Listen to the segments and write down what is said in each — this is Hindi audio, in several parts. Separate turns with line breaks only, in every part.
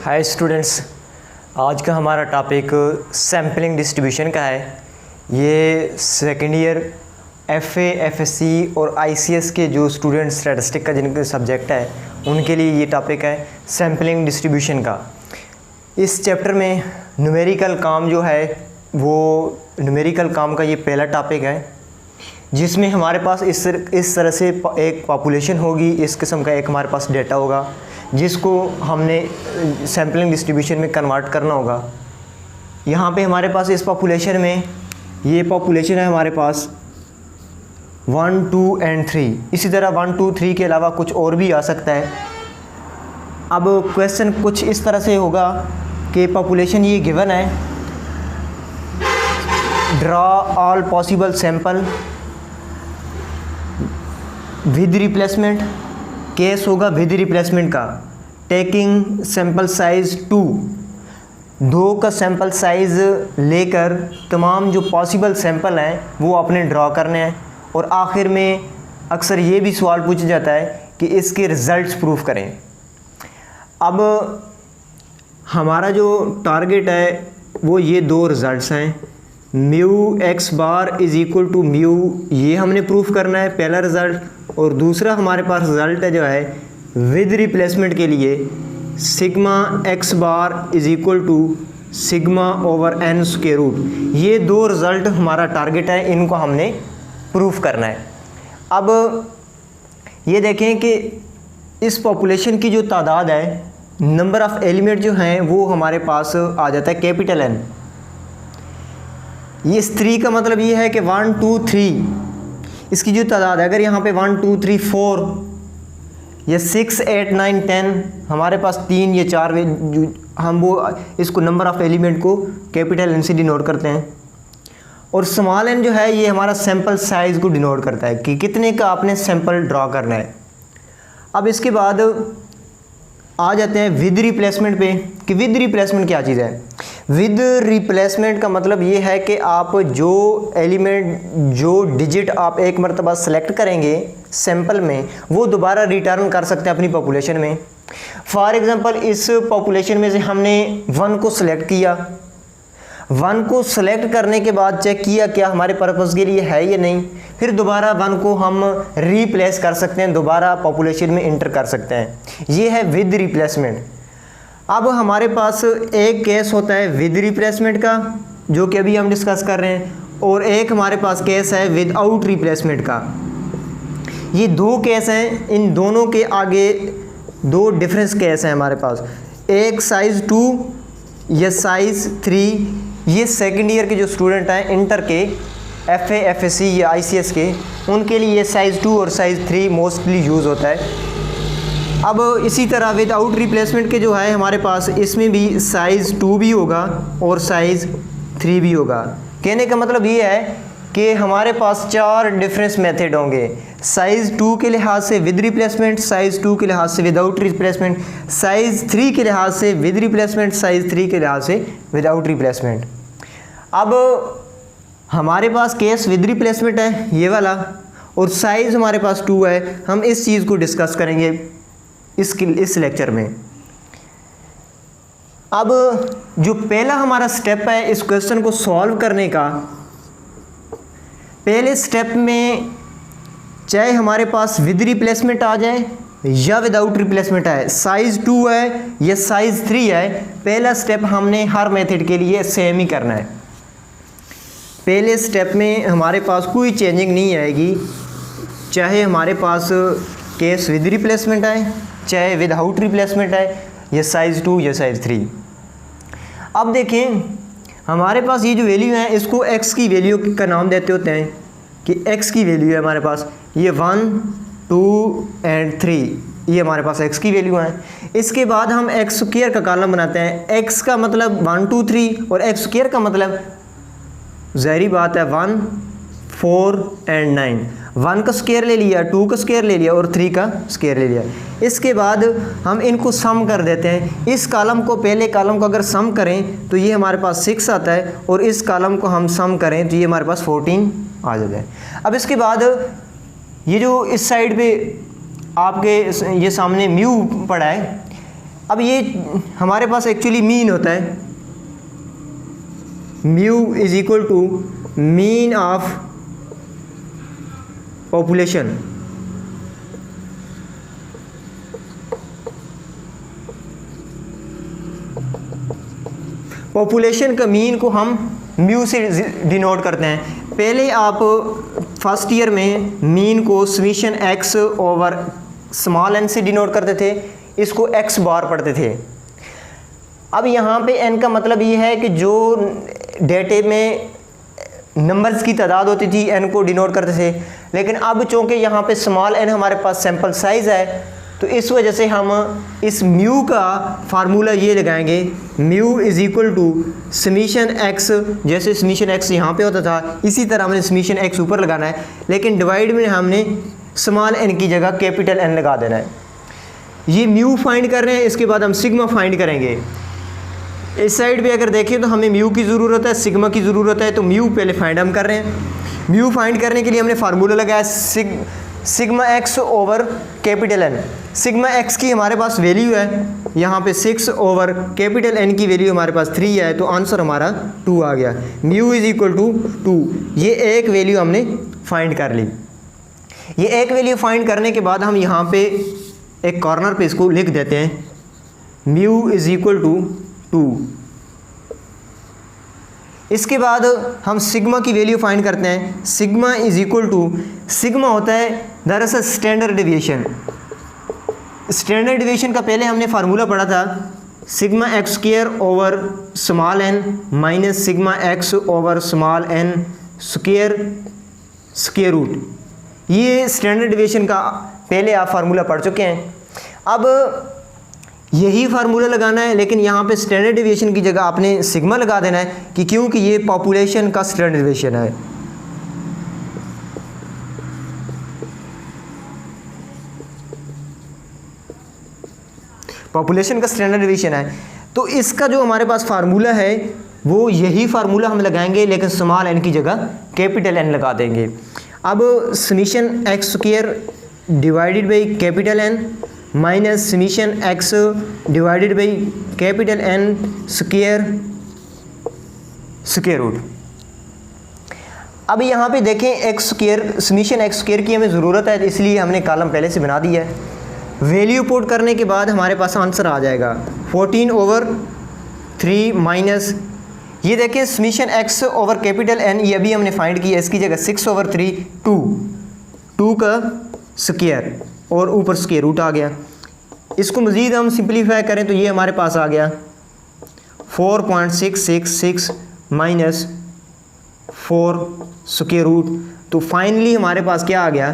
हाय स्टूडेंट्स, आज का हमारा टॉपिक सैम्पलिंग डिस्ट्रीब्यूशन का है। ये सेकेंड ईयर एफए, एफएससी और आईसीएस के जो स्टूडेंट्स स्टैटिस्टिक का जिनका सब्जेक्ट है उनके लिए ये टॉपिक है सैम्पलिंग डिस्ट्रीब्यूशन का। इस चैप्टर में न्यूमेरिकल काम जो है वो न्यूमेरिकल काम का ये पहला टॉपिक है, जिसमें हमारे पास इस तरह से एक पॉपुलेशन होगी, इस किस्म का एक हमारे पास डेटा होगा जिसको हमने सैम्पलिंग डिस्ट्रीब्यूशन में कन्वर्ट करना होगा। यहाँ पे हमारे पास इस पॉपुलेशन में ये पॉपुलेशन है हमारे पास 1, 2 एंड 3। इसी तरह 1, 2, 3 के अलावा कुछ और भी आ सकता है। अब क्वेश्चन कुछ इस तरह से होगा कि पॉपुलेशन ये गिवन है, draw all possible sample with replacement. Case होगा विद रिप्लेसमेंट का, टेकिंग सैंपल साइज 2 का सैंपल साइज़ लेकर तमाम जो पॉसिबल सैंपल हैं वो आपने ड्रॉ करने हैं। और आखिर में अक्सर ये भी सवाल पूछा जाता है कि इसके रिज़ल्ट्स प्रूफ करें। अब हमारा जो टारगेट है वो ये 2 रिज़ल्ट्स हैं, mu x bar is equal to mu, ये हमने प्रूफ करना है पहला रिज़ल्ट। और दूसरा हमारे पास रिज़ल्ट है जो है विद रिप्लेसमेंट के लिए sigma x bar is equal to sigma over n square root. ये 2 रिज़ल्ट हमारा टारगेट है, इनको हमने प्रूफ करना है। अब ये देखें कि इस पॉपुलेशन की जो तादाद है, नंबर ऑफ़ एलिमेंट जो हैं वो हमारे पास आ जाता है कैपिटल एन। ये इस 3 का मतलब ये है कि 1, 2, 3 इसकी जो तादाद है, अगर यहाँ पे 1, 2, 3, 4 या 6, 8, 9, 10 हमारे पास 3 या 4 हम वो इसको नंबर ऑफ़ एलिमेंट को कैपिटल एन से डिनोट करते हैं। और स्मॉल एन जो है ये हमारा सैंपल साइज़ को डिनोट करता है कि कितने का आपने सैंपल ड्रॉ करना है। अब इसके बाद आ जाते हैं विद रिप्लेसमेंट पे कि विद रिप्लेसमेंट क्या चीज़ है। विद रिप्लेसमेंट का मतलब ये है कि आप जो एलिमेंट, जो डिजिट आप एक मरतबा सेलेक्ट करेंगे सैंपल में, वो दोबारा रिटर्न कर सकते हैं अपनी पॉपुलेशन में। फॉर एग्जांपल इस पॉपुलेशन में से हमने 1 को सिलेक्ट किया, 1 को सिलेक्ट करने के बाद चेक किया क्या हमारे पर्पस के लिए है या नहीं, फिर दोबारा 1 को हम रिप्लेस कर सकते हैं, दोबारा पॉपुलेशन में इंटर कर सकते हैं। ये है विद रिप्लेसमेंट। अब हमारे पास एक केस होता है विद रिप्लेसमेंट का जो कि अभी हम डिस्कस कर रहे हैं, और एक हमारे पास केस है विदाउट रिप्लेसमेंट का। ये 2 केस हैं, इन दोनों के आगे 2 डिफरेंस केस हैं हमारे पास। एक साइज़ 2 या साइज़ 3, ये सेकेंड ईयर के जो स्टूडेंट हैं इंटर के, एफए, एफएससी या आईसीएस के, उनके लिए ये साइज़ 2 और साइज़ 3 मोस्टली यूज़ होता है। अब इसी तरह विदाउट रिप्लेसमेंट के जो है हमारे पास, इसमें भी साइज़ 2 भी होगा और साइज़ 3 भी होगा। कहने का मतलब ये है कि हमारे पास 4 डिफरेंस मेथड होंगे, साइज़ 2 के लिहाज से विद रिप्लेसमेंट, साइज़ 2 के लिहाज से विदाउट रिप्लेसमेंट, साइज़ 3 के लिहाज से विद रिप्लेसमेंट, साइज़ 3 के लिहाज से विदाउट रिप्लेसमेंट। अब हमारे पास केस विद रिप्लेसमेंट है ये वाला, और साइज़ हमारे पास 2 है। हम इस चीज़ को डिस्कस करेंगे इस लेक्चर में। अब जो पहला हमारा स्टेप है इस क्वेश्चन को सॉल्व करने का, पहले स्टेप में चाहे हमारे पास विद रिप्लेसमेंट आ जाए या विदाउट रिप्लेसमेंट आए, साइज़ 2 है या साइज़ 3 है, पहला स्टेप हमने हर मेथड के लिए सेम ही करना है। पहले स्टेप में हमारे पास कोई चेंजिंग नहीं आएगी, चाहे हमारे पास केस विद रिप्लेसमेंट आए चाहे विदाउट रिप्लेसमेंट आए, या साइज़ 2 या साइज़ 3। अब देखें हमारे पास ये जो वैल्यू है इसको x की वैल्यू का नाम देते होते हैं कि x की वैल्यू है हमारे पास, ये 1, 2 एंड 3 ये हमारे पास x की वैल्यू है। इसके बाद हम एक्स स्क्वायर का कॉलम बनाते हैं। x का मतलब 1, 2, 3 और x स्क्वायर का मतलब ज़ाहिरी बात है 1, 4 एंड 9। 1 का स्क्वायर ले लिया, 2 का स्क्वायर ले लिया और 3 का स्क्वायर ले लिया। इसके बाद हम इनको सम कर देते हैं। इस कॉलम को, पहले कॉलम को अगर सम करें तो ये हमारे पास 6 आता है, और इस कॉलम को हम सम करें तो ये हमारे पास 14 आ जाता है। अब इसके बाद ये जो इस साइड पे आपके ये सामने म्यू पड़ा है, अब ये हमारे पास एक्चुअली मीन होता है, mu is equal to mean of population. Population का मीन को हम म्यू से डिनोट करते हैं। पहले आप फर्स्ट ईयर में मीन को summation x over small n से डिनोट करते थे, इसको एक्स बार पढ़ते थे। अब यहाँ पे एन का मतलब ये है कि जो डेटे में नंबर्स की तादाद होती थी एन को डिनोट करते थे, लेकिन अब चूँकि यहाँ पे स्मॉल एन हमारे पास सैम्पल साइज़ है, तो इस वजह से हम इस म्यू का फार्मूला ये लगाएंगे, mu is equal to summation x, जैसे समीशन एक्स यहाँ पे होता था इसी तरह हमने समीशन एक्स ऊपर लगाना है, लेकिन डिवाइड में हमने स्मॉल एन की जगह कैपिटल एन लगा देना है। ये म्यू फाइंड कर रहे हैं, इसके बाद हम सिग्मा फाइंड करेंगे। इस साइड पे अगर देखें तो हमें म्यू की ज़रूरत है, सिग्मा की ज़रूरत है, तो म्यू पहले फाइंड हम कर रहे हैं। म्यू फाइंड करने के लिए हमने फार्मूला लगाया sigma x over capital n. Sigma x की हमारे पास वैल्यू है यहाँ पे 6 ओवर कैपिटल एन की वैल्यू हमारे पास 3 है, तो आंसर हमारा 2 आ गया। म्यू इज़ इक्वल टू 2, ये एक वैल्यू हमने फाइंड कर ली। ये एक वैल्यू फाइंड करने के बाद हम यहाँ पे एक कॉर्नर पे इसको लिख देते हैं, म्यू इज़ इक्वल टू 2। इसके बाद हम सिग्मा की वैल्यू फाइंड करते हैं। Sigma is equal to, sigma होता है दरअसल स्टैंडर्ड डेविएशन। स्टैंडर्ड डेविएशन का पहले हमने फार्मूला पढ़ा था, sigma x square over small n minus sigma x over small n square square root. ये स्टैंडर्ड डेविएशन का पहले आप फार्मूला पढ़ चुके हैं। अब यही फार्मूला लगाना है, लेकिन यहाँ पे स्टैंडर्ड डेविएशन की जगह आपने सिग्मा लगा देना है, कि क्योंकि ये पॉपुलेशन का स्टैंडर्ड डेविएशन है। पॉपुलेशन का स्टैंडर्ड डेविएशन है, तो इसका जो हमारे पास फार्मूला है वो यही फार्मूला हम लगाएंगे, लेकिन स्मॉल एन की जगह कैपिटल एन लगा देंगे। अब summation x square divided by capital n minus summation x divided by capital n square square root. अब यहाँ पे देखें x square, summation x square की हमें ज़रूरत है, इसलिए हमने कॉलम पहले से बना दिया है। वैल्यू पुट करने के बाद हमारे पास आंसर आ जाएगा 14 ओवर 3 माइनस, ये देखें summation x over capital n, ये अभी हमने फाइंड किया, इसकी जगह 6 ओवर 3 2 का स्क्वायर और ऊपर स्क्वायर रूट आ गया। इसको मज़ीद हम सिंप्लीफाई करें तो ये हमारे पास आ गया 4.666 माइनस 4 स्क्वायर रूट, तो फाइनली हमारे पास क्या आ गया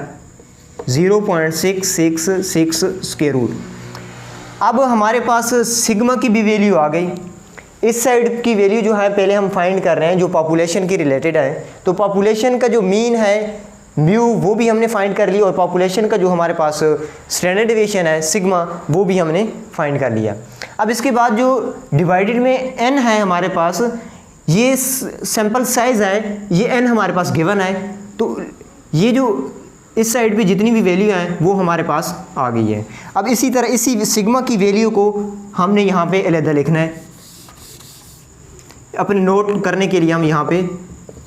0.666 स्क्वायर रूट। अब हमारे पास सिग्मा की भी वैल्यू आ गई। इस साइड की वैल्यू जो है पहले हम फाइंड कर रहे हैं, जो पॉपुलेशन की रिलेटेड है, तो पॉपुलेशन का जो मीन है म्यू वो भी हमने फाइंड कर लिया, और पॉपुलेशन का जो हमारे पास स्टैंडर्ड डेविएशन है सिग्मा वो भी हमने फाइंड कर लिया। अब इसके बाद जो डिवाइडेड में एन है हमारे पास, ये सैंपल साइज़ है, ये एन हमारे पास गिवन है, तो ये जो इस साइड पे जितनी भी वैल्यू हैं वो हमारे पास आ गई है। अब इसी तरह इसी सिग्मा की वैल्यू को हमने यहाँ पे अलग लिखना है। अपने नोट करने के लिए हम यहाँ पे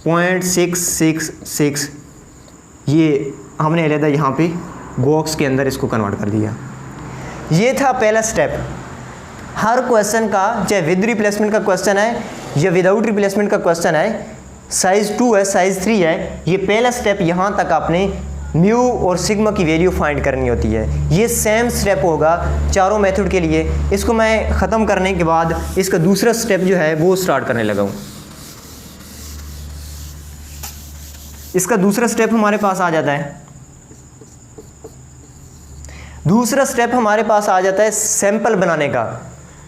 0.666 ये हमने अलग यहाँ पे बॉक्स के अंदर इसको कन्वर्ट कर दिया। ये था पहला स्टेप। हर क्वेश्चन का, चाहे विद रिप्लेसमेंट का क्वेश्चन है या विदाउट रिप्लेसमेंट का क्वेश्चन है, साइज़ 2 है साइज़ 3 है, ये पहला स्टेप यहाँ तक आपने म्यू और सिग्मा की वैल्यू फाइंड करनी होती है। ये सेम स्टेप होगा चारों मेथड के लिए। इसको मैं ख़त्म करने के बाद इसका दूसरा स्टेप जो है वो स्टार्ट करने लगा हूँ। इसका दूसरा स्टेप हमारे पास आ जाता है, दूसरा स्टेप हमारे पास आ जाता है सैंपल बनाने का,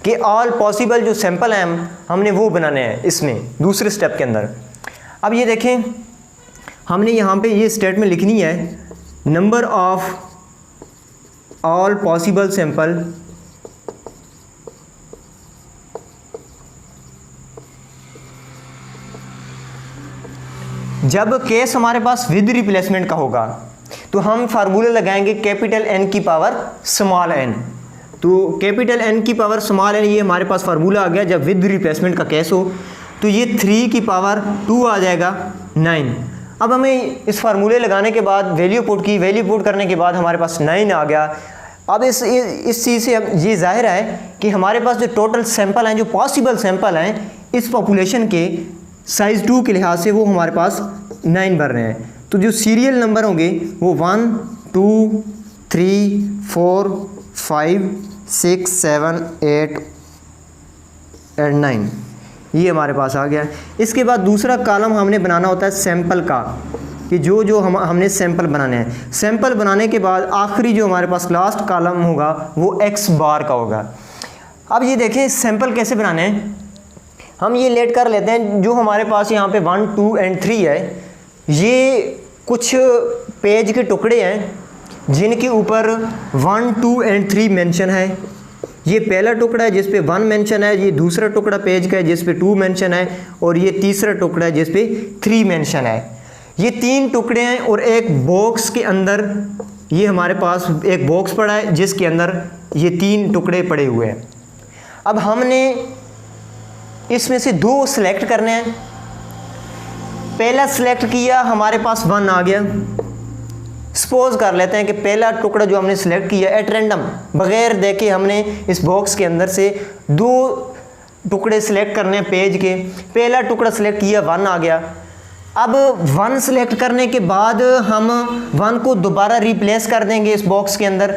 कि ऑल पॉसिबल जो सैंपल हैं हमने वो बनाने हैं इसमें दूसरे स्टेप के अंदर। अब ये देखें, हमने यहाँ पे ये स्टेटमेंट लिखनी है, number of all possible sample जब केस हमारे पास विद रिप्लेसमेंट का होगा तो हम फार्मूला लगाएंगे कैपिटल एन की पावर स्मॉल एन। तो कैपिटल N की पावर स्मॉल n, ये हमारे पास फार्मूला आ गया जब विद रिप्लेसमेंट का केस हो। तो ये 3 की पावर 2 आ जाएगा 9। अब हमें इस फार्मूले लगाने के बाद वैल्यू पुट की, वैल्यू पुट करने के बाद हमारे पास 9 आ गया। अब इस चीज़ से ये जाहिर है कि हमारे पास जो टोटल सैंपल हैं, जो पॉसिबल सैंपल हैं इस पॉपुलेशन के साइज़ 2 के लिहाज से, वो हमारे पास 9 बन रहे हैं। तो जो सीरियल नंबर होंगे वो 1 2 3 4 5 6 7 8 और 9, ये हमारे पास आ गया। इसके बाद दूसरा कॉलम हमने बनाना होता है सैंपल का, कि जो हमने सैंपल बनाने हैं। सैंपल बनाने के बाद आखिरी जो हमारे पास लास्ट कॉलम होगा वो x बार का होगा। अब ये देखें सैंपल कैसे बनाने हैं। हम ये लेट कर लेते हैं, जो हमारे पास यहाँ पे 1 2 और 3 है, ये कुछ पेज के टुकड़े हैं जिनके ऊपर 1 2 और 3 मेंशन है। ये पहला टुकड़ा है जिस पे 1 मेंशन है, ये दूसरा टुकड़ा पेज का है जिस पे 2 मेंशन है, और ये तीसरा टुकड़ा है जिस पे 3 मेंशन है। ये 3 टुकड़े हैं और एक बॉक्स के अंदर, ये हमारे पास एक बॉक्स पड़ा है जिसके अंदर ये 3 टुकड़े पड़े हुए हैं। अब हमने इसमें से 2 सिलेक्ट करने हैं। पहला सिलेक्ट किया, हमारे पास 1 आ गया। सपोज कर लेते हैं कि पहला टुकड़ा जो हमने सिलेक्ट किया एट रैंडम, बगैर देखे हमने इस बॉक्स के अंदर से 2 टुकड़े सिलेक्ट करने हैं पेज के। पहला टुकड़ा सिलेक्ट किया, 1 आ गया। अब 1 सिलेक्ट करने के बाद हम 1 को दोबारा रिप्लेस कर देंगे इस बॉक्स के अंदर,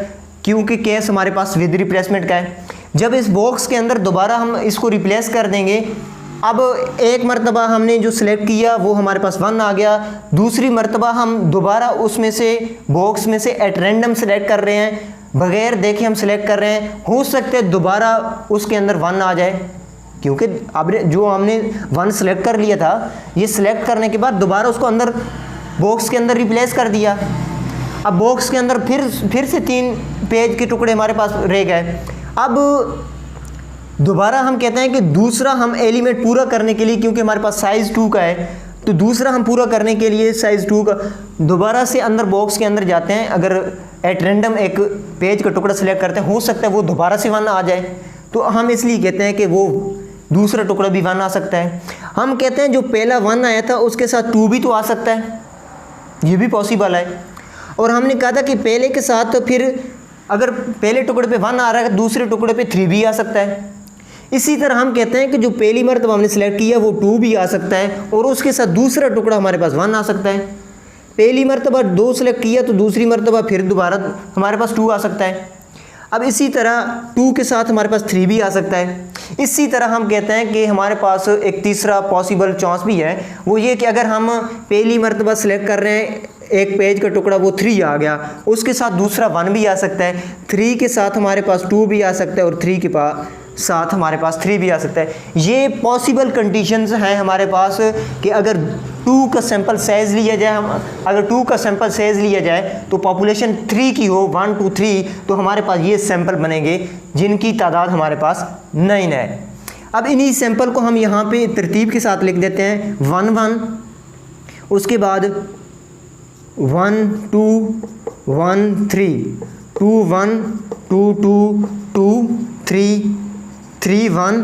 क्योंकि केस हमारे पास विद रिप्लेसमेंट का है। जब इस बॉक्स के अंदर दोबारा हम इसको रिप्लेस कर देंगे, अब एक मरतबा हमने जो सिलेक्ट किया वो हमारे पास 1 आ गया। दूसरी मरतबा हम दोबारा उसमें से बॉक्स में से एट रैंडम सिलेक्ट कर रहे हैं, बगैर देखे हम सिलेक्ट कर रहे हैं। हो सकता है दोबारा उसके अंदर 1 आ जाए, क्योंकि अब जो हमने 1 सिलेक्ट कर लिया था, ये सिलेक्ट करने के बाद दोबारा उसको अंदर बॉक्स के अंदर रिप्लेस कर दिया। अब बॉक्स के अंदर फिर से 3 पेज के टुकड़े हमारे पास रह गए। अब दोबारा हम कहते हैं कि दूसरा हम एलिमेंट पूरा करने के लिए, क्योंकि हमारे पास साइज़ 2 का है, तो दूसरा हम पूरा करने के लिए साइज़ 2 का दोबारा से अंदर बॉक्स के अंदर जाते हैं। अगर एट रैंडम एक पेज का टुकड़ा सिलेक्ट करते हैं, हो सकता है वो दोबारा से 1 आ जाए, तो हम इसलिए कहते हैं कि वो दूसरा टुकड़ा भी 1 आ सकता है। हम कहते हैं जो पहला 1 आया था उसके साथ 2 भी तो आ सकता है, ये भी पॉसिबल है। और हमने कहा था कि पहले के साथ तो फिर अगर पहले टुकड़े पे 1 आ रहा है, दूसरे टुकड़े पे 3 भी आ सकता है। इसी तरह हम कहते हैं कि जो पहली मरतबा हमने सिलेक्ट किया वो 2 भी आ सकता है, और उसके साथ दूसरा टुकड़ा हमारे पास 1 आ सकता है। पहली मरतबा 2 सिलेक्ट किया तो दूसरी मरतबा फिर दोबारा हमारे पास 2 आ सकता है। अब इसी तरह 2 के साथ हमारे पास 3 भी आ सकता है। इसी तरह हम कहते हैं कि हमारे पास एक तीसरा पॉसिबल चांस भी है, वो ये कि अगर हम पहली मरतबा सिलेक्ट कर रहे हैं एक पेज का टुकड़ा, वो 3 आ गया, उसके साथ दूसरा 1 भी आ सकता है, 3 के साथ हमारे पास 2 भी आ सकता है, और 3 के साथ हमारे पास 3 भी आ सकता है। ये पॉसिबल कंडीशंस हैं हमारे पास कि अगर 2 का सैंपल साइज़ लिया जाए, अगर 2 का सैंपल साइज़ लिया जाए तो पॉपुलेशन 3 की हो, 1 2 3, तो हमारे पास ये सैंपल बनेंगे जिनकी तादाद हमारे पास 9 है। अब इन्हीं सैंपल को हम यहाँ पे तरतीब के साथ लिख देते हैं 1 1, उसके बाद 1 2 1 3 2 1 2 2 2 3 3 1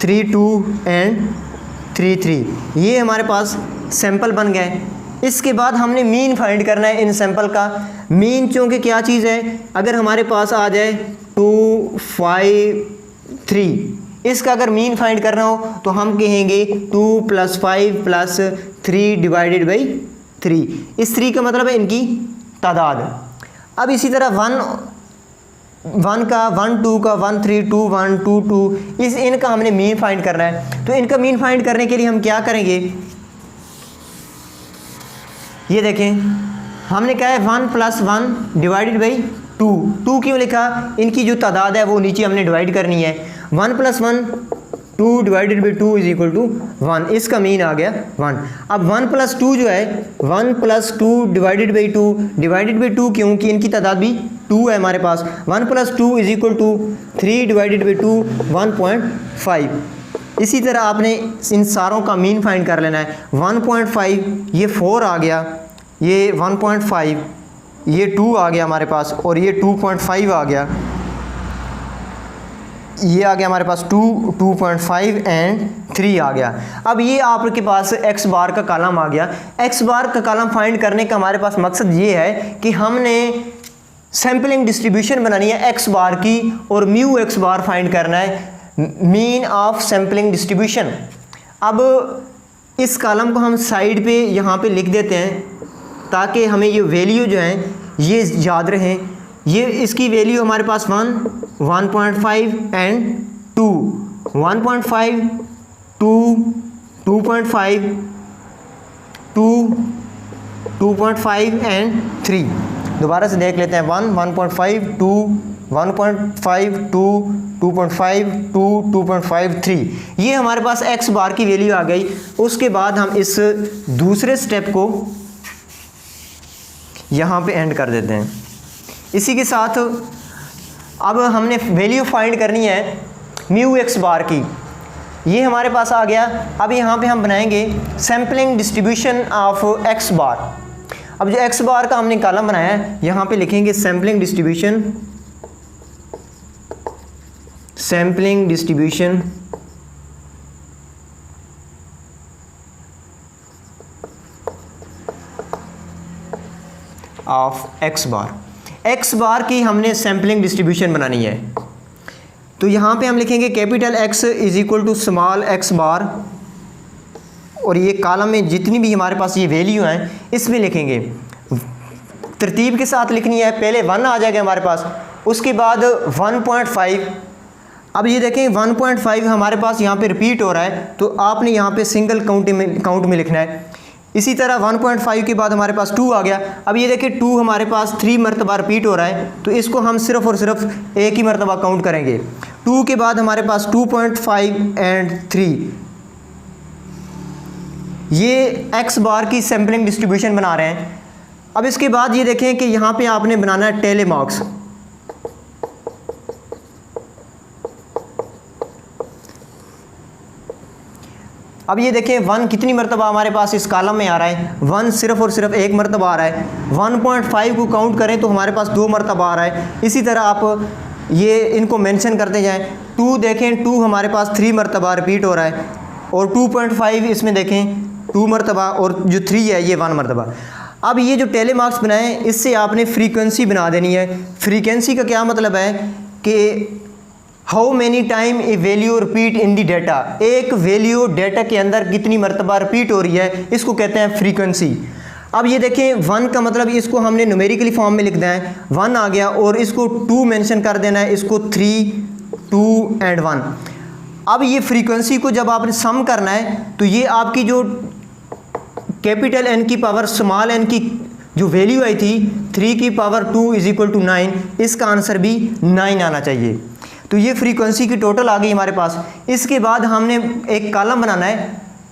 3 2 एंड 3 3, ये हमारे पास सैंपल बन गए। इसके बाद हमने मीन फाइंड करना है इन सैंपल का। मीन चूँकि क्या चीज़ है, अगर हमारे पास आ जाए 2 5 3, इसका अगर मीन फाइंड करना हो तो हम कहेंगे 2 + 5 + 3 डिवाइडेड बाई 3। इस 3 का मतलब है इनकी तादाद। अब इसी तरह 1 का 1 2 का 1 3 2 1 2 2, इनका हमने मीन फाइंड करना है। तो इनका मीन फाइंड करने के लिए हम क्या करेंगे, ये देखें, हमने कहा है 1 + 1 डिवाइडेड बाई 2। 2 क्यों लिखा, इनकी जो तादाद है वो नीचे हमने डिवाइड करनी है। 1 + 1 2 डिवाइडेड बाई 2 = 1, इसका मीन आ गया 1। अब 1 + 2 जो है, 1 + 2 डिवाइडेड बाई 2 डिवाइडेड बाई 2, क्योंकि इनकी तादाद भी 2 है हमारे पास। 1 + 2 = 3 डिवाइडेड बाई 2 1.5। इसी तरह आपने इन सारों का मीन फाइंड कर लेना है। 1.5 ये 4 आ गया, ये 1.5 ये 2 आ गया हमारे पास, और ये 2.5 आ गया, ये आ गया हमारे पास 2, 2.5 एंड 3 आ गया। अब ये आपके पास एक्स बार का कॉलम आ गया। एक्स बार का कॉलम फाइंड करने का हमारे पास मकसद ये है कि हमने सैम्पलिंग डिस्ट्रीब्यूशन बनानी है एक्स बार की, और म्यू एक्स बार फाइंड करना है, मीन ऑफ सैम्पलिंग डिस्ट्रीब्यूशन। अब इस कॉलम को हम साइड पे यहाँ पे लिख देते हैं ताकि हमें ये वैल्यू जो है ये याद रहें। ये इसकी वैल्यू हमारे पास 1, 1.5 एंड 2, 1.5, 2, 2.5, 2, 2.5 एंड 3। दोबारा से देख लेते हैं, 1, 1.5, 2, 1.5, 2, 2.5, 2, 2.5, 3। ये हमारे पास एक्स बार की वैल्यू आ गई। उसके बाद हम इस दूसरे स्टेप को यहाँ पे एंड कर देते हैं। इसी के साथ अब हमने वैल्यू फाइंड करनी है म्यू एक्स बार की, ये हमारे पास आ गया। अब यहाँ पे हम बनाएंगे सैम्पलिंग डिस्ट्रीब्यूशन ऑफ एक्स बार। अब जो एक्स बार का हमने कॉलम बनाया है, यहाँ पे लिखेंगे sampling distribution, sampling distribution of x bar. X bar की हमने सैम्पलिंग डिस्ट्रीब्यूशन बनानी है, तो यहाँ पे हम लिखेंगे capital X is equal to small X bar, और ये कॉलम में जितनी भी हमारे पास ये वैल्यू हैं इसमें लिखेंगे, तरतीब के साथ लिखनी है। पहले 1 आ जाएगा हमारे पास, उसके बाद 1.5। अब ये देखें 1.5 हमारे पास यहाँ पे रिपीट हो रहा है, तो आपने यहाँ पे सिंगल काउंट में लिखना है। इसी तरह 1.5 के बाद हमारे पास 2 आ गया। अब ये देखिए 2 हमारे पास 3 मरतबा रिपीट हो रहा है, तो इसको हम सिर्फ और सिर्फ एक ही मरतबा काउंट करेंगे। 2 के बाद हमारे पास 2.5 एंड 3। ये एक्स बार की सैम्पलिंग डिस्ट्रीब्यूशन बना रहे हैं। अब इसके बाद ये देखें कि यहाँ पे आपने बनाना है टेलीमार्क्स। अब ये देखें 1 कितनी मरतबा हमारे पास इस कॉलम में आ रहा है, 1 सिर्फ और सिर्फ एक मरतबा आ रहा है। 1.5 को काउंट करें तो हमारे पास 2 मरतबा आ रहा है। इसी तरह आप ये इनको मेंशन करते जाएं। 2 देखें, 2 हमारे पास 3 मरतबा रिपीट हो रहा है, और 2.5 इसमें देखें 2 मरतबा, और जो 3 है ये 1 मरतबा। अब ये जो टेलीमार्क्स बनाए, इससे आपने फ्रीक्वेंसी बना देनी है। फ्रीक्वेंसी का क्या मतलब है कि how many time A value repeat in the data, एक वैल्यू डाटा के अंदर कितनी मरतबा रिपीट हो रही है, इसको कहते हैं फ्रीक्वेंसी। अब ये देखें 1 का मतलब इसको हमने न्यूमेरिकली फॉर्म में लिखना है, 1 आ गया, और इसको 2 मेंशन कर देना है, इसको 3, 2 एंड 1। अब ये फ्रीक्वेंसी को जब आपने सम करना है, तो ये आपकी जो कैपिटल एन की पावर स्मॉल एन की जो वैल्यू आई थी 3 की पावर 2 इज इक्वल टू 9, इसका आंसर भी 9 आना चाहिए। तो ये फ्रीक्वेंसी की टोटल आ गई हमारे पास। इसके बाद हमने एक कॉलम बनाना है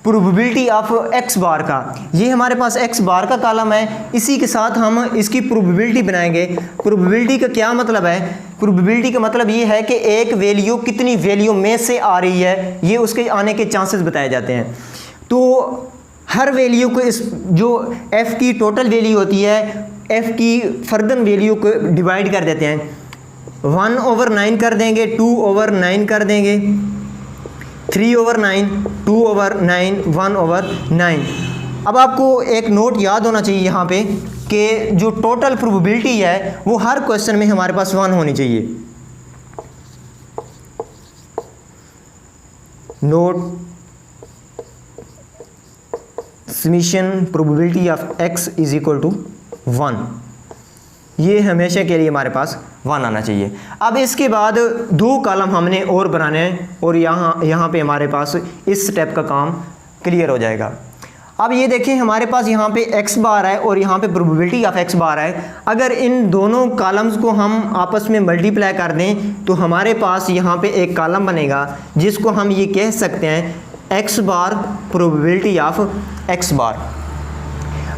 प्रोबेबिलिटी ऑफ एक्स बार का। ये हमारे पास एक्स बार का कॉलम है, इसी के साथ हम इसकी प्रोबेबिलिटी बनाएंगे। प्रोबेबिलिटी का क्या मतलब है? प्रोबेबिलिटी का मतलब ये है कि एक वैल्यू कितनी वैल्यू में से आ रही है, ये उसके आने के चांसेस बताए जाते हैं। तो हर वैल्यू को इस जो f की टोटल वैल्यू होती है, f की फर्दर वैल्यू को डिवाइड कर देते हैं। 1/9 कर देंगे, 2/9 कर देंगे, 3/9, 2/9, 1/9। अब आपको एक नोट याद होना चाहिए यहाँ पे कि जो टोटल प्रोबेबिलिटी है वो हर क्वेश्चन में हमारे पास 1 होनी चाहिए। Note summation probability of x is equal to 1, ये हमेशा के लिए हमारे पास 1 आना चाहिए। अब इसके बाद 2 कॉलम हमने और बनाने हैं, और यहाँ पे हमारे पास इस स्टेप का काम क्लियर हो जाएगा। अब ये देखें हमारे पास यहाँ पे x बार है और यहाँ पे प्रोबेबिलिटी ऑफ x बार है। अगर इन दोनों कॉलम्स को हम आपस में मल्टीप्लाई कर दें तो हमारे पास यहाँ पे एक कॉलम बनेगा जिसको हम ये कह सकते हैं x bar probability of x बार।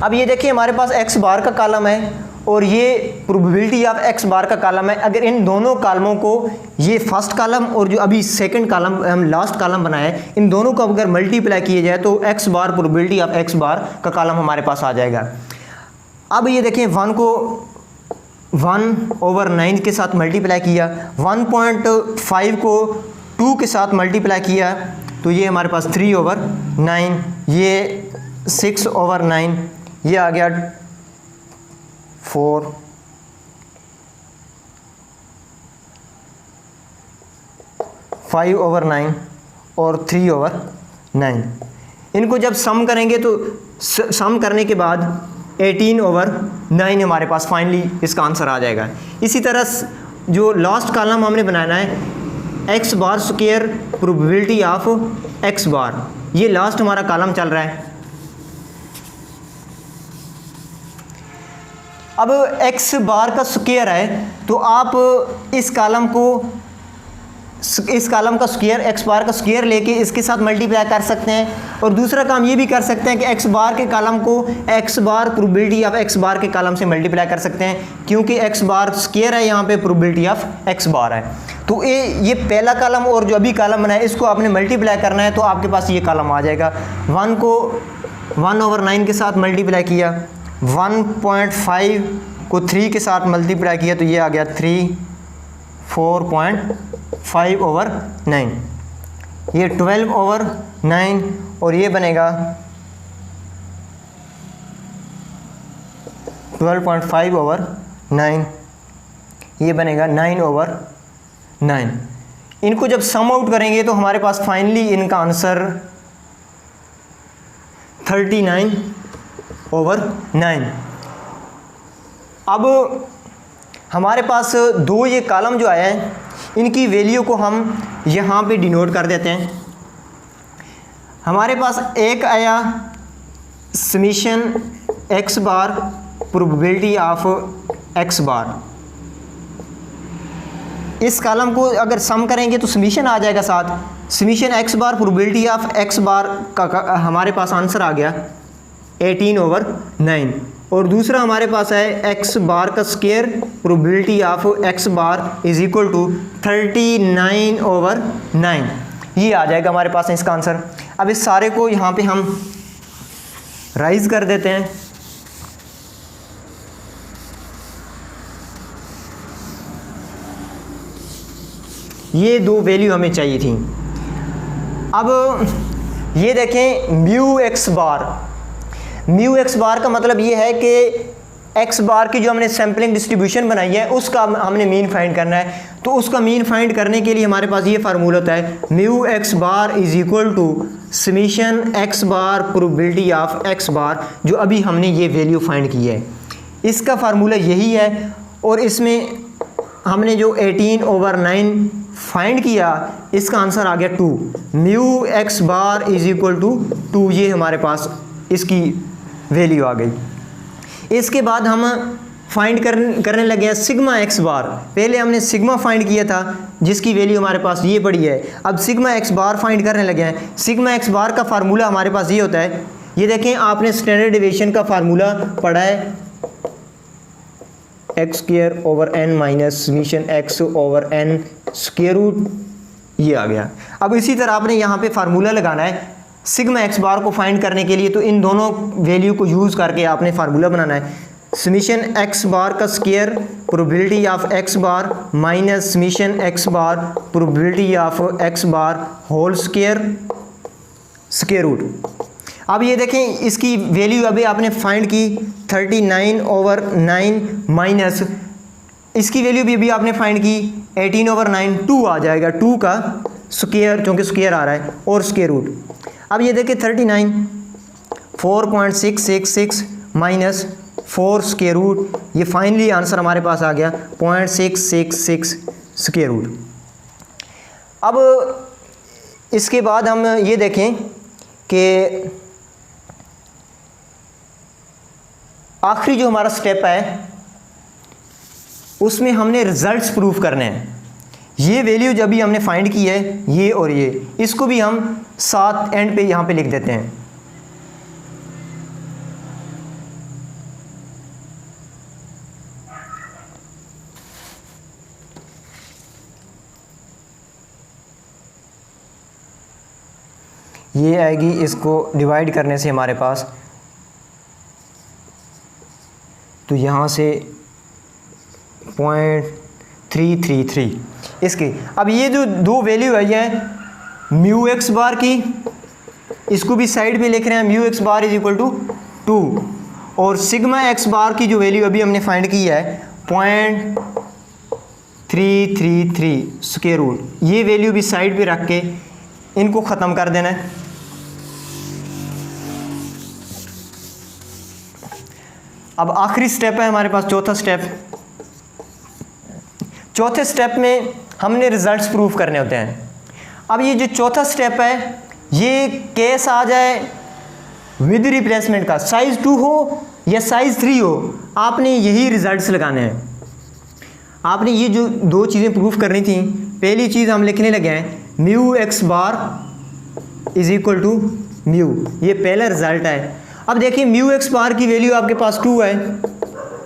अब ये देखिए हमारे पास x बार का कॉलम है और ये प्रोबेबिलिटी ऑफ x बार का कॉलम है। अगर इन दोनों कॉलमों को, ये फर्स्ट कॉलम और जो अभी सेकंड कॉलम हम लास्ट कॉलम बनाए, इन दोनों को अगर मल्टीप्लाई किए जाए तो x bar probability of x बार का कॉलम हमारे पास आ जाएगा। अब ये देखें 1 को 1/9 के साथ मल्टीप्लाई किया, 1.5 को 2 के साथ मल्टीप्लाई किया तो ये हमारे पास 3/9, ये 6/9, ये आ गया 4, 5/9 और 3/9। इनको जब सम करेंगे तो सम करने के बाद 18/9 हमारे पास फाइनली इसका आंसर आ जाएगा। इसी तरह जो लास्ट कॉलम हमने बनाना है x bar square probability of x bar, ये लास्ट हमारा कॉलम चल रहा है। अब एक्स बार का स्क्वायर है तो आप इस कॉलम का स्क्वायर एक्स बार का स्क्वायर लेके इसके साथ मल्टीप्लाई कर सकते हैं। और दूसरा काम ये भी कर सकते हैं कि एक्स बार के कॉलम को X bar probability of x bar के कॉलम से मल्टीप्लाई कर सकते हैं, क्योंकि एक्स बार स्क्वायर है, यहाँ पे प्रोबेबिलिटी ऑफ एक्स बार है। तो ये पहला कॉलम और जो अभी कॉलम बना है इसको आपने मल्टीप्लाई करना है तो आपके पास ये कॉलम आ जाएगा। 1 को 1/9 के साथ मल्टीप्लाई किया, 1.5 को 3 के साथ मल्टीप्लाई किया तो ये आ गया 4.5/9, ये 12/9 और ये बनेगा 12.5/9, ये बनेगा 9/9। इनको जब सम आउट करेंगे तो हमारे पास फाइनली इनका आंसर 39/9। अब हमारे पास दो ये कॉलम जो आया है इनकी वैल्यू को हम यहाँ पे डिनोट कर देते हैं। हमारे पास एक आया summation x bar probability of x bar, इस कॉलम को अगर सम करेंगे तो समीशन आ जाएगा साथ, summation x bar probability of x bar का हमारे पास आंसर आ गया 18/9। और दूसरा हमारे पास है एक्स बार का square probability of x bar is equal to 39/9, ये आ जाएगा हमारे पास इसका आंसर। अब इस सारे को यहाँ पे हम राइज कर देते हैं। ये दो वैल्यू हमें चाहिए थी। अब ये देखें म्यू एक्स बार का मतलब ये है कि एक्स बार की जो हमने सैम्पलिंग डिस्ट्रीब्यूशन बनाई है उसका हमने मीन फाइंड करना है। तो उसका मीन फाइंड करने के लिए हमारे पास ये फार्मूला होता है mu x bar is equal to summation x bar probability of x bar, जो अभी हमने ये वैल्यू फाइंड की है। इसका फार्मूला यही है और इसमें हमने जो 18/9 फाइंड किया इसका आंसर आ गया 2। Mu x bar is equal to 2, ये हमारे पास इसकी वैल्यू आ गई। इसके बाद हम फाइंड करने लगे हैं सिग्मा एक्स बार। पहले हमने सिग्मा फाइंड किया था जिसकी वैल्यू हमारे पास ये पड़ी है, अब सिग्मा एक्स बार फाइंड करने लगे हैं। सिग्मा एक्स बार का फार्मूला हमारे पास ये होता है, ये देखें आपने स्टैंडर्ड डेविएशन का फार्मूला पढ़ा है x² minus summation x/n square root, ये आ गया। अब इसी तरह आपने यहाँ पे फार्मूला लगाना है सिग्मा एक्स बार को फाइंड करने के लिए, तो इन दोनों वैल्यू को यूज़ करके आपने फार्मूला बनाना है समीशन एक्स बार का square probability of x bar minus summation x bar probability of x bar whole square root. अब ये देखें इसकी वैल्यू अभी आपने फाइंड की 39/9 माइनस इसकी वैल्यू भी अभी आपने फाइंड की 18/9, 2 आ जाएगा, 2 का स्क्वायर क्योंकि स्क्वायर आ रहा है और स्क्वायर रूट। अब ये देखिए 39 4.666 माइनस 4 स्क्वायर रूट, ये फाइनली आंसर हमारे पास आ गया 0.666 स्क्वायर रूट। अब इसके बाद हम ये देखें कि आखिरी जो हमारा स्टेप है उसमें हमने रिजल्ट्स प्रूफ करने हैं। ये वैल्यू जब भी हमने फाइंड की है ये और ये, इसको भी हम साथ एंड पे यहाँ पे लिख देते हैं। ये आएगी, इसको डिवाइड करने से हमारे पास, तो यहाँ से 0.333 इसकी। अब ये जो दो वैल्यू आई है म्यू एक्स बार की, इसको भी साइड पे लिख रहे हैं, mu x bar is equal to 2, और सिग्मा एक्स बार की जो वैल्यू अभी हमने फाइंड की है 0.333 स्क्वायर रूट, ये वैल्यू भी साइड पे रख के इनको ख़त्म कर देना है। अब आखिरी स्टेप है हमारे पास, चौथा स्टेप। चौथे स्टेप में हमने रिजल्ट्स प्रूफ करने होते हैं। अब ये जो चौथा स्टेप है ये केस आ जाए विद रिप्लेसमेंट का, साइज 2 हो या साइज 3 हो, आपने यही रिजल्ट्स लगाने हैं। आपने ये जो दो चीज़ें प्रूफ करनी थी, पहली चीज़ हम लिखने लगे हैं mu x bar is equal to mu, ये पहला रिजल्ट है। अब देखिए म्यू एक्स बार की वैल्यू आपके पास 2 है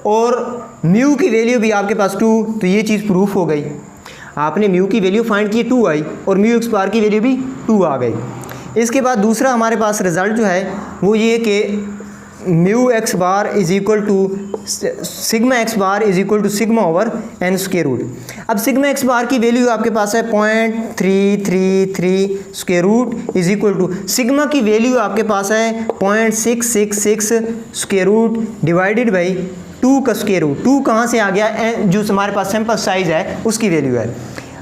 और म्यू की वैल्यू भी आपके पास 2, तो ये चीज़ प्रूफ हो गई। आपने म्यू की वैल्यू फाइंड की 2 आई और म्यू एक्स बार की वैल्यू भी 2 आ गई। इसके बाद दूसरा हमारे पास रिजल्ट जो है वो ये कि mu x bar is equal to sigma x bar is equal to sigma over n square root. अब सिग्मा एक्स बार की वैल्यू आपके पास है 0.333 square root is equal to sigma की वैल्यू आपके पास है 0.666 स्क्वायर रूट डिवाइडेड बाई 2 का स्क्वायर रूट। 2 कहाँ से आ गया, जो हमारे पास सैंपल साइज है उसकी वैल्यू है।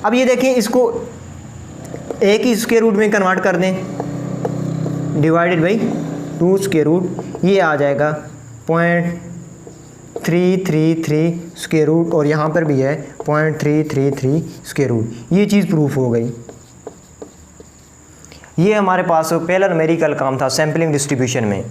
अब ये देखें, इसको एक ही स्क्वायर रूट में कन्वर्ट कर दें, डिवाइडेड बाई 2 स्क्वायर रूट, ये आ जाएगा 0.333 स्क्वायर रूट, और यहाँ पर भी है 0.333 स्क्वायर रूट। ये चीज़ प्रूफ हो गई। ये हमारे पास पहला न्यूमेरिकल काम था सैम्पलिंग डिस्ट्रीब्यूशन में।